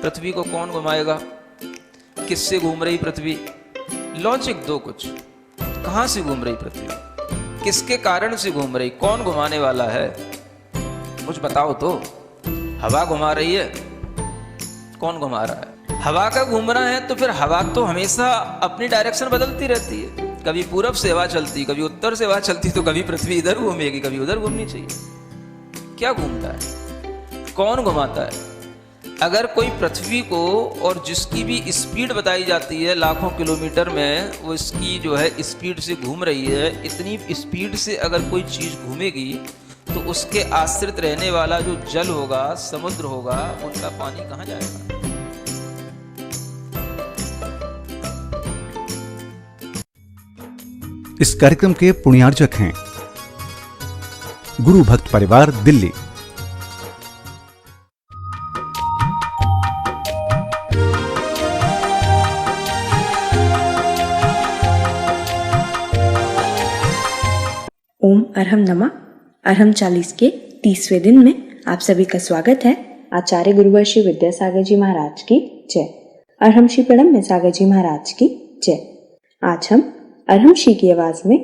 पृथ्वी को कौन घुमाएगा? किससे घूम रही पृथ्वी? लॉजिक दो कुछ। कहां से घूम रही पृथ्वी? किसके कारण से घूम रही? कौन घुमाने वाला है? कुछ बताओ तो। हवा घुमा रही है? कौन घुमा रहा है? हवा का घूमना है तो फिर हवा तो हमेशा अपनी डायरेक्शन बदलती रहती है। कभी पूरब से हवा चलती, कभी उत्तर से हवा चलती, तो कभी पृथ्वी इधर घूमेगी, कभी उधर घूमनी चाहिए। क्या घूमता है? कौन घुमाता है? अगर कोई पृथ्वी को, और जिसकी भी स्पीड बताई जाती है लाखों किलोमीटर में, वो इसकी जो है स्पीड से घूम रही है, इतनी स्पीड से अगर कोई चीज़ घूमेगी तो उसके आश्रित रहने वाला जो जल होगा, समुद्र होगा, उनका पानी कहाँ जाएगा? इस कार्यक्रम के पुण्यार्जक हैं गुरु भक्त परिवार, दिल्ली। ओम अरहम नमः। अरहम 40 के 30वें दिन में आप सभी का स्वागत है। आचार्य गुरुवर श्री विद्यासागर जी महाराज की जय। अरहम श्री प्रणम में सागर जी महाराज की जय। आज हम अरहम श्री की आवाज में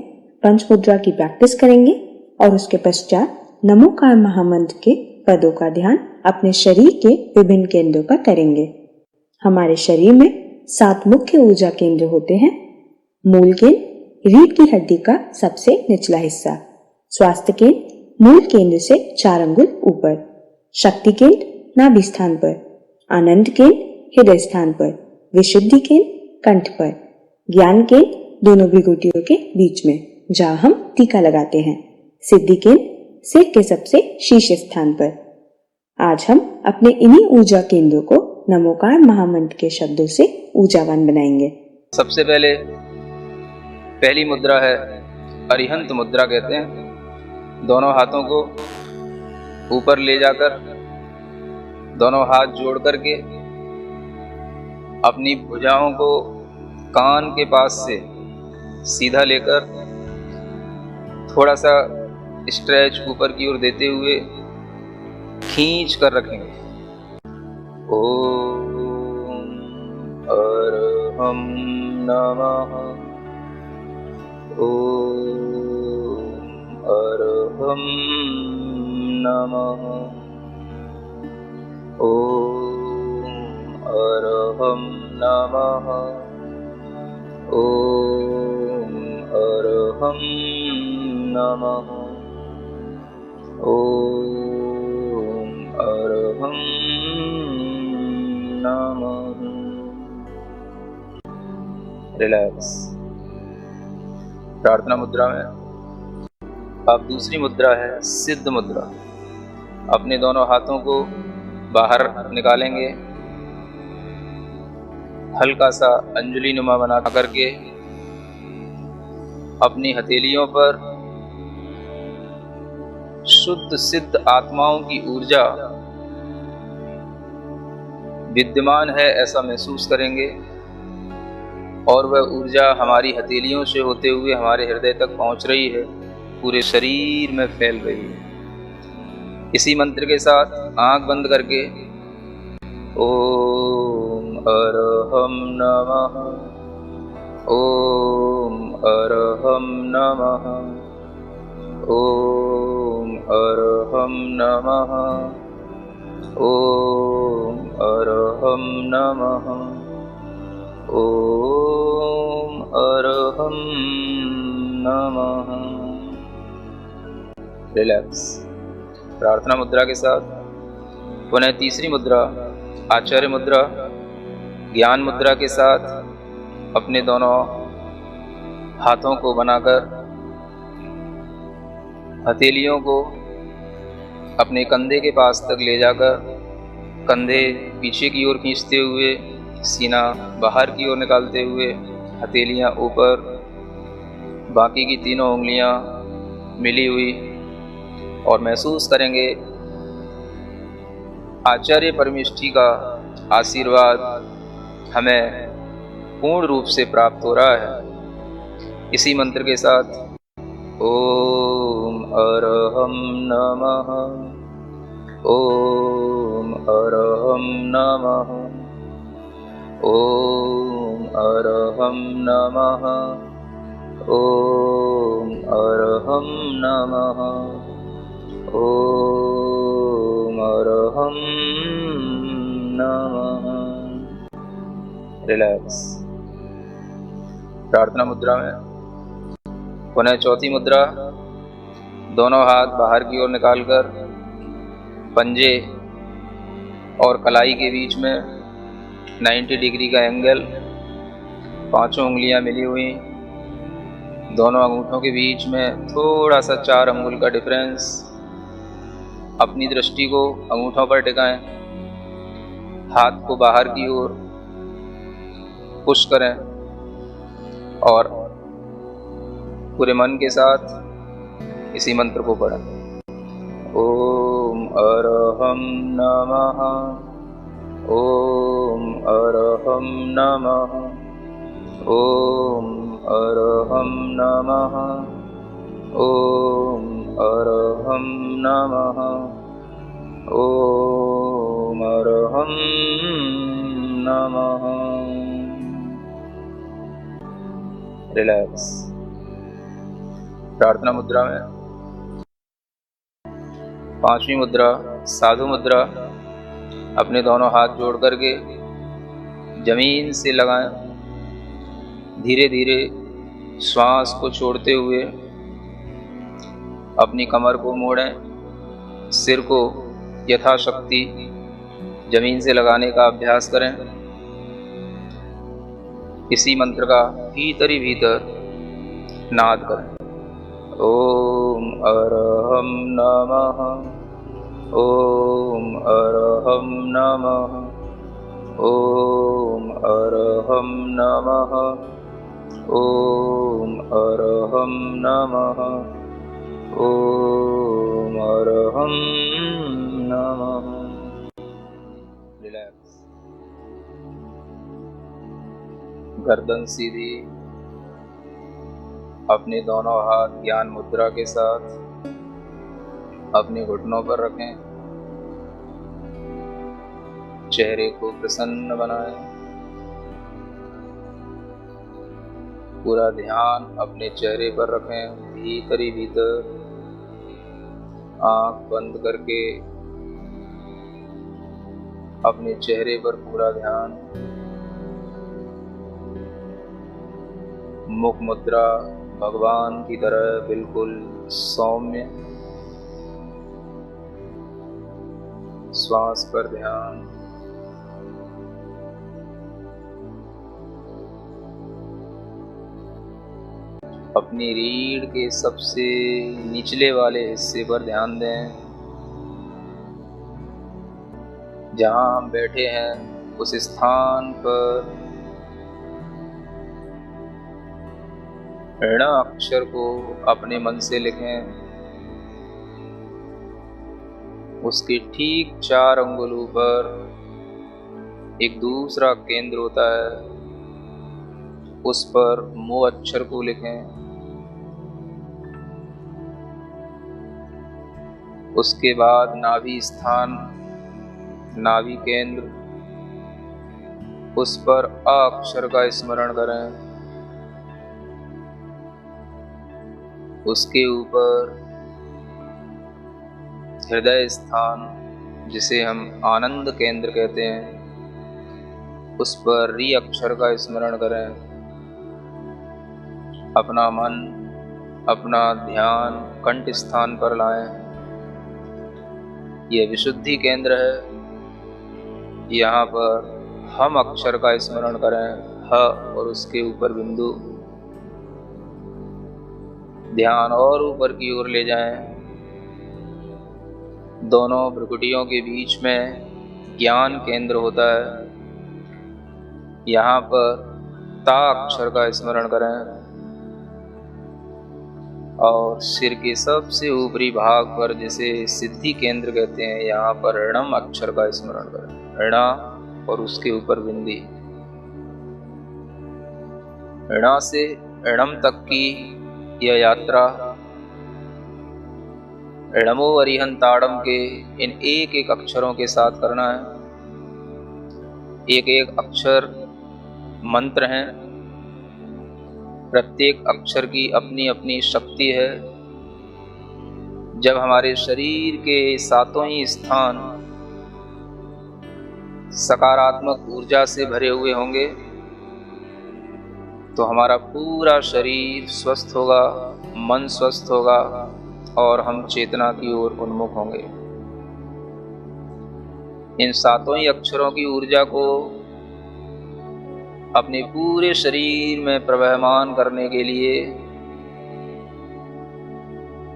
पंच मुद्रा की प्रैक्टिस करेंगे और उसके पश्चात नमोकार महामंत्र के पदों का ध्यान अपने शरीर के विभिन्न केंद्रों पर करेंगे। हमारे शरीर में 7 मुख्य ऊर्जा केंद्र होते हैं। मूल केंद्र रीढ़ की हड्डी का सबसे निचला हिस्सा, स्वास्थ्य केंद्र मूल केंद्र से 4 अंगुल ऊपर, शक्ति केंद्र नाभि स्थान पर, आनंद केंद्र हृदय स्थान पर, विशुद्धि केंद्र कंठ पर, ज्ञान केंद्र दोनों विभूतियों के बीच में जहाँ हम टीका लगाते हैं, सिद्धि केंद्र सिर के सबसे शीर्ष स्थान पर। आज हम अपने इन्हीं ऊर्जा केंद्रों को नमोकार महामंत्र के शब्दों से ऊर्जावान बनाएंगे। सबसे पहली मुद्रा है अरिहंत मुद्रा कहते हैं। दोनों हाथों को ऊपर ले जाकर, दोनों हाथ जोड़ करके अपनी भुजाओं को कान के पास से सीधा लेकर थोड़ा सा स्ट्रेच ऊपर की ओर देते हुए खींच कर रखेंगे। ओम अरहम नमः। ओम अरहम नमः। ओम अरहम नमः। ओम अरहम नमः। ओम अरहम नमः। रिलैक्स। प्रार्थना मुद्रा में अब दूसरी मुद्रा है सिद्ध मुद्रा। अपने दोनों हाथों को बाहर निकालेंगे, हल्का सा अंजलि नुमा बना करके अपनी हथेलियों पर शुद्ध सिद्ध आत्माओं की ऊर्जा विद्यमान है ऐसा महसूस करेंगे, और वह ऊर्जा हमारी हथेलियों से होते हुए हमारे हृदय तक पहुंच रही है, पूरे शरीर में फैल रही है। इसी मंत्र के साथ आंख बंद करके ओम अरहम नमः। ओम अरहम नमः। ओम अरहम नमः। ओम अरहम नमः। ओम अरहम नमः। रिलैक्स। प्रार्थना मुद्रा के साथ पुनः तीसरी मुद्रा आचार्य मुद्रा ज्ञान मुद्रा के साथ अपने दोनों हाथों को बनाकर हथेलियों को अपने कंधे के पास तक ले जाकर कंधे पीछे की ओर खींचते हुए, सीना बाहर की ओर निकालते हुए, हथेलियां ऊपर, बाकी की तीनों उंगलियां मिली हुई, और महसूस करेंगे आचार्य परमेष्ठी का आशीर्वाद हमें पूर्ण रूप से प्राप्त हो रहा है। इसी मंत्र के साथ ओम अरहम नमः। ओम अरहम नमः। ॐ अरहं नमः। ॐ अरहं नमः। ॐ अरहं नमः। रिलैक्स। प्रार्थना मुद्रा में पुनः चौथी मुद्रा, दोनों हाथ बाहर की ओर निकालकर पंजे और कलाई के बीच में 90 डिग्री का एंगल, पांचों उंगलियां मिली हुई, दोनों अंगूठों के बीच में थोड़ा सा 4 अंगुल का डिफरेंस। अपनी दृष्टि को अंगूठों पर टिकाएं, हाथ को बाहर की ओर पुश करें और पूरे मन के साथ इसी मंत्र को पढ़ें। ओम अरहं नमः। ओम अरहं नमः। ओम अरहं नमः। ओम अरहं नमः। ओम अरहं नमः। रिलैक्स। प्रार्थना मुद्रा में पांचवी मुद्रा, साधु मुद्रा। अपने दोनों हाथ जोड़ करके जमीन से लगाएं। धीरे धीरे श्वास को छोड़ते हुए अपनी कमर को मोड़ें। सिर को यथाशक्ति जमीन से लगाने का अभ्यास करें। इसी मंत्र का भीतर ही भीतर नाद करें। ओम अरहं नमः। ओम अरहं नमः। ओम अरहं नमः। ओम अरहं नमः। ओम अरहं नमः। रिलैक्स। गर्दन सीधी, अपने दोनों हाथ ज्ञान मुद्रा के साथ अपने घुटनों पर रखें। चेहरे को प्रसन्न बनाएं। पूरा ध्यान अपने चेहरे पर रखें। भीतर ही भीतर आंख बंद करके अपने चेहरे पर पूरा ध्यान। मुख मुद्रा भगवान की तरह बिल्कुल सौम्य। श्वास पर ध्यान। अपनी रीढ़ के सबसे निचले वाले हिस्से पर ध्यान दें। जहां हम बैठे हैं उस स्थान पर ऋण अक्षर को अपने मन से लिखें। उसके ठीक 4 अंगुलों पर एक दूसरा केंद्र होता है, उस पर मो अक्षर को लिखें। उसके बाद नाभि स्थान, नाभि केंद्र, उस पर अ अक्षर का स्मरण करें। उसके ऊपर हृदय स्थान, जिसे हम आनंद केंद्र कहते हैं, उस पर री अक्षर का स्मरण करें। अपना मन, अपना ध्यान कंठ स्थान पर लाएं। यह विशुद्धि केंद्र है। यहाँ पर हम अक्षर का स्मरण करें, ह और उसके ऊपर बिंदु। ध्यान और ऊपर की ओर ले जाएं। दोनों भ्रुकुटियों के बीच में ज्ञान केंद्र होता है। यहाँ पर ता अक्षर का स्मरण करें और सिर के सबसे ऊपरी भाग पर, जिसे सिद्धि केंद्र कहते हैं, यहाँ पर ऋणम अक्षर का स्मरण करें। ऋणा और उसके ऊपर बिंदी। ऋणा से ऋणम तक की यह यात्रा ऋणमो अरिहंताड़म के इन एक एक अक्षरों के साथ करना है। एक एक अक्षर मंत्र हैं। प्रत्येक अक्षर की अपनी अपनी शक्ति है। जब हमारे शरीर के सातों ही स्थान सकारात्मक ऊर्जा से भरे हुए होंगे तो हमारा पूरा शरीर स्वस्थ होगा, मन स्वस्थ होगा और हम चेतना की ओर उन्मुख होंगे। इन सातों ही अक्षरों की ऊर्जा को अपने पूरे शरीर में प्रवहमान करने के लिए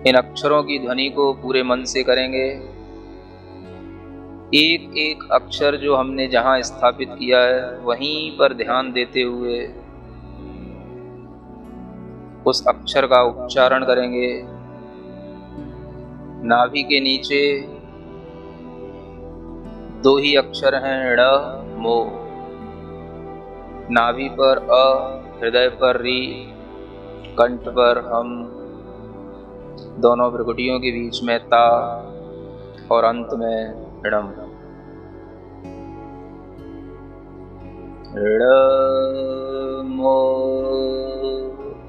इन अक्षरों की ध्वनि को पूरे मन से करेंगे। एक एक अक्षर जो हमने जहां स्थापित किया है वहीं पर ध्यान देते हुए उस अक्षर का उच्चारण करेंगे। नाभि के नीचे दो ही अक्षर हैं, ड़ मो। नाभि पर अ, हृदय पर री, कंठ पर हम, दोनों भ्रुकुटियों के बीच में ता और अंत में णम। ड़ मो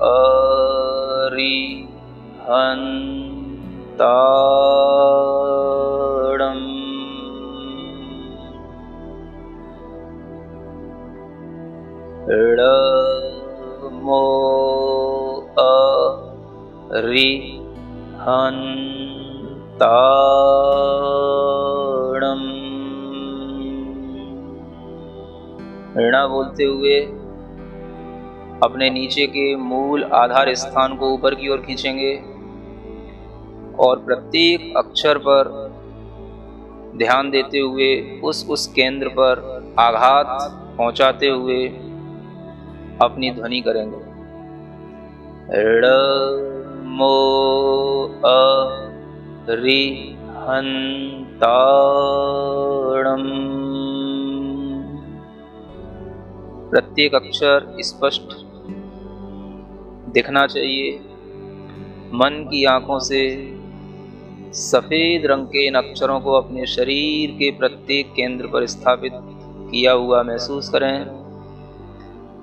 अरि हन् ता णम्। ड़ मो अरि हन् ता णम्। ऋणा बोलते हुए अपने नीचे के मूल आधार स्थान को ऊपर की ओर खींचेंगे और प्रत्येक अक्षर पर ध्यान देते हुए उस केंद्र पर आघात पहुंचाते हुए अपनी ध्वनि करेंगे। ड़ मो अरि हन् ता णम्। प्रत्येक अक्षर स्पष्ट दिखना चाहिए। मन की आंखों से सफेद रंग के इन अक्षरों को अपने शरीर के प्रत्येक केंद्र पर स्थापित किया हुआ महसूस करें।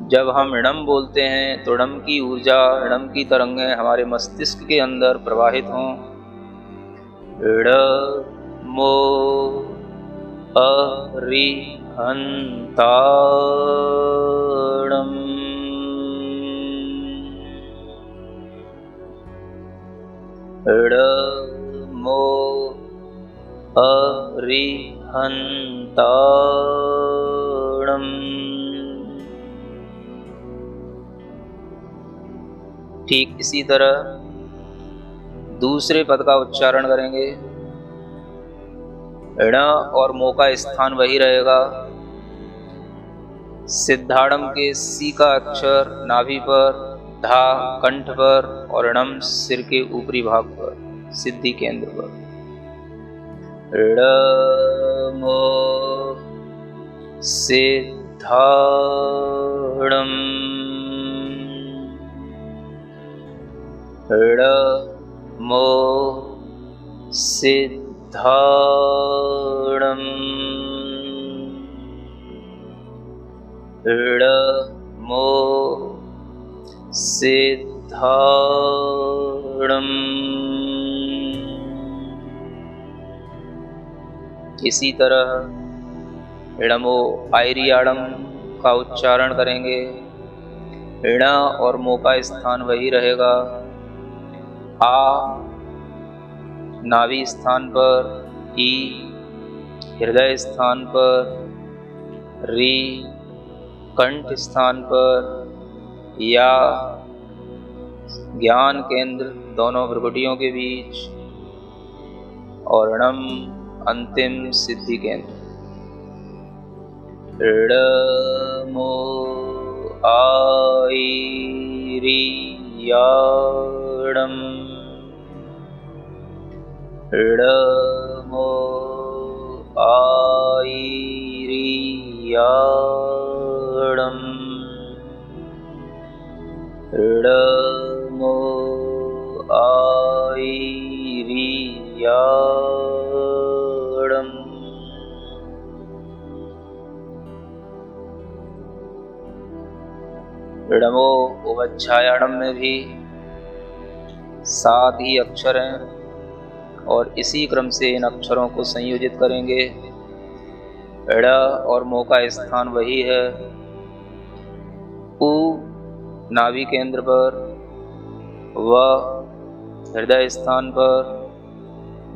जब हम णम बोलते हैं तो णम की ऊर्जा, णम की तरंगें हमारे मस्तिष्क के अंदर प्रवाहित हों। ड़ मो अरि हन् ता णम्। ड़ मो अरि हन् ता णम्। ठीक इसी तरह दूसरे पद का उच्चारण करेंगे। ण और मो का स्थान वही रहेगा। सिद्धाड़म के सी का अक्षर नाभि पर, धा कंठ पर और णम सिर के ऊपरी भाग पर, सिद्धि केंद्र पर। ड़ मो सिद्धाड़म। ड़ मो सिद्धाड़म। ड़ मो सिद्धाड़म। इसी तरह णमो आयरियाड़म का उच्चारण करेंगे। ण और मो का स्थान वही रहेगा। आ नाभि स्थान पर, ई हृदय स्थान पर, री कंठ स्थान पर, या ज्ञान केंद्र दोनों भ्रुकुटियों के बीच और णम अंतिम सिद्धि केंद्र। ड़ मो आयरियाड़म्। ड़ मो आयरियाड़म्। ड़ मो आयरियाड़म्। इडमो उवच्छायाणम में भी 7 ही अक्षर हैं और इसी क्रम से इन अक्षरों को संयोजित करेंगे। इड और मो का स्थान वही है। उ नाभि केंद्र पर, व हृदय स्थान पर,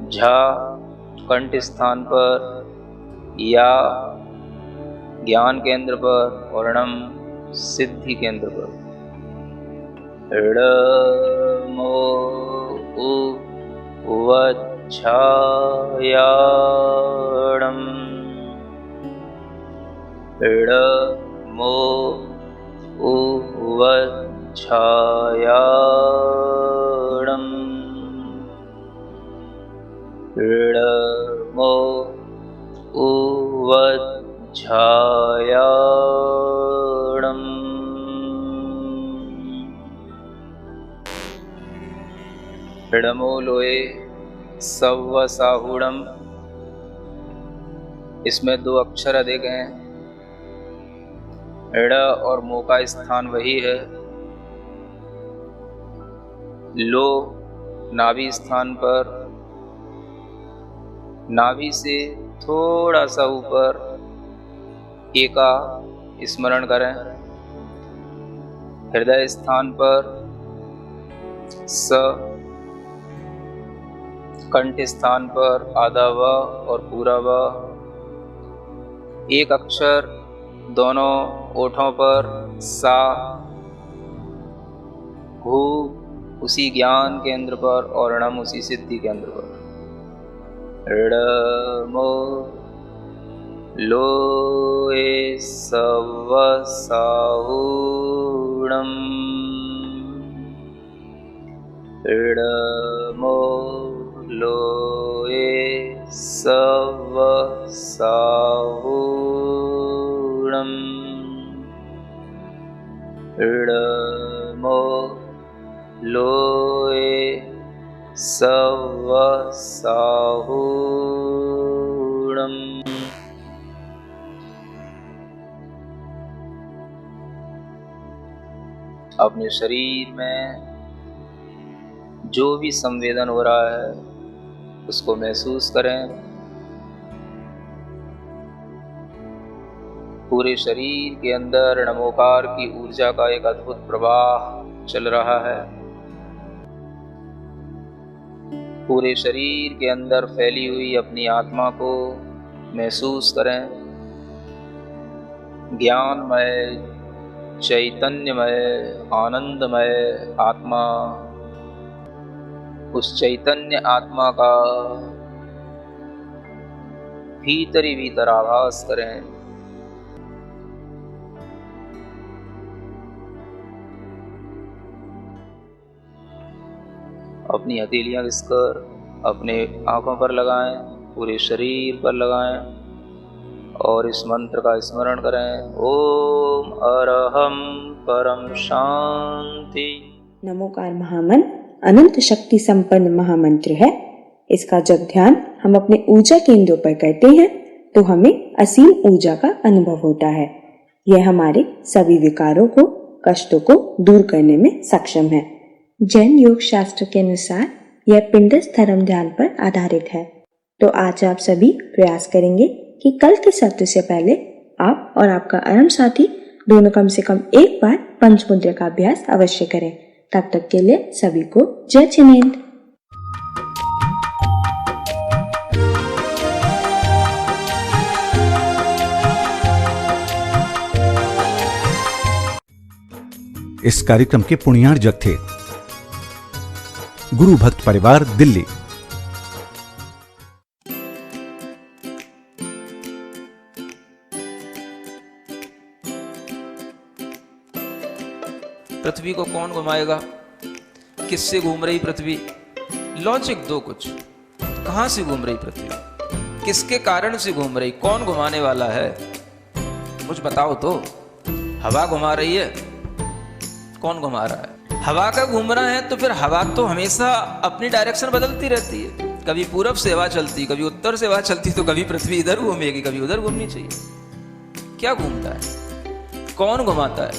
झ कंठ स्थान पर, या ज्ञान केंद्र पर और णम सिद्धि केंद्र पर। इड मो उ वच्छायाणम, इड मो उ वच्छायाणम, इड मो उ वच्छायाणम। इडमो लोए सव्व साहूणम, इसमें 2 अक्षर अधिक हैं। इड और मो का स्थान वही है। लो नाभि स्थान पर, नाभि से थोड़ा सा ऊपर एका स्मरण करें। हृदय स्थान पर स, कंठ स्थान पर आधा व और पूरा व। एक अक्षर दोनों ओठों पर सा, हु उसी ज्ञान केंद्र पर और णम उसी सिद्धि केंद्र पर। इडमो लोए सव्व साहूणम, इडमो लोए सव्व साहूणम, इडमो लोए सव्व साहूणम। अपने शरीर में जो भी संवेदन हो रहा है उसको महसूस करें। पूरे शरीर के अंदर नमोकार की ऊर्जा का एक अद्भुत प्रवाह चल रहा है। पूरे शरीर के अंदर फैली हुई अपनी आत्मा को महसूस करें। ज्ञानमय, चैतन्यमय, आनंदमय आत्मा, उस चैतन्य आत्मा का भीतर ही भीतर आभास करें। अपनी हथेलियां घिसकर अपने आंखों पर लगाएं, पूरे शरीर पर लगाएं और इस मंत्र का स्मरण करें। ओम अरहम परम शांति। नमोकार महामंत्र अनंत शक्ति संपन्न महामंत्र है। इसका जब ध्यान हम अपने ऊर्जा केंद्रों पर करते हैं तो हमें असीम ऊर्जा का अनुभव होता है। यह हमारे सभी विकारों को, कष्टों को दूर करने में सक्षम है। जैन योग शास्त्र के अनुसार यह पिंडस्थ धर्म ध्यान पर आधारित है। तो आज आप सभी प्रयास करेंगे कि कल के सत्र से पहले आप और आपका अरम साथी दोनों कम से कम एक बार पंचमुद्रा का अभ्यास अवश्य करें। तब तक के लिए सभी को जय जिनेन्द्र। इस कार्यक्रम के पुण्यार्जक थे गुरु भक्त परिवार, दिल्ली। पृथ्वी को कौन घुमाएगा? किससे घूम रही पृथ्वी? लॉजिक दो कुछ। कहां से घूम रही पृथ्वी? किसके कारण से घूम रही? कौन घुमाने वाला है? कुछ बताओ तो। हवा घुमा रही है? कौन घुमा रहा है? हवा का घूमना है तो फिर हवा तो हमेशा अपनी डायरेक्शन बदलती रहती है। कभी पूरब से हवा चलती, कभी उत्तर से हवा चलती, तो कभी पृथ्वी इधर घूमेगी, कभी उधर घूमनी चाहिए। क्या घूमता है? कौन घुमाता है?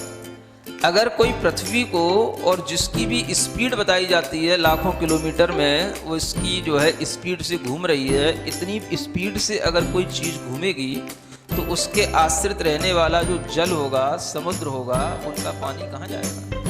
अगर कोई पृथ्वी को, और जिसकी भी स्पीड बताई जाती है लाखों किलोमीटर में, वो इसकी जो है स्पीड से घूम रही है, इतनी स्पीड से अगर कोई चीज़ घूमेगी तो उसके आश्रित रहने वाला जो जल होगा, समुद्र होगा, उनका पानी कहाँ जाएगा?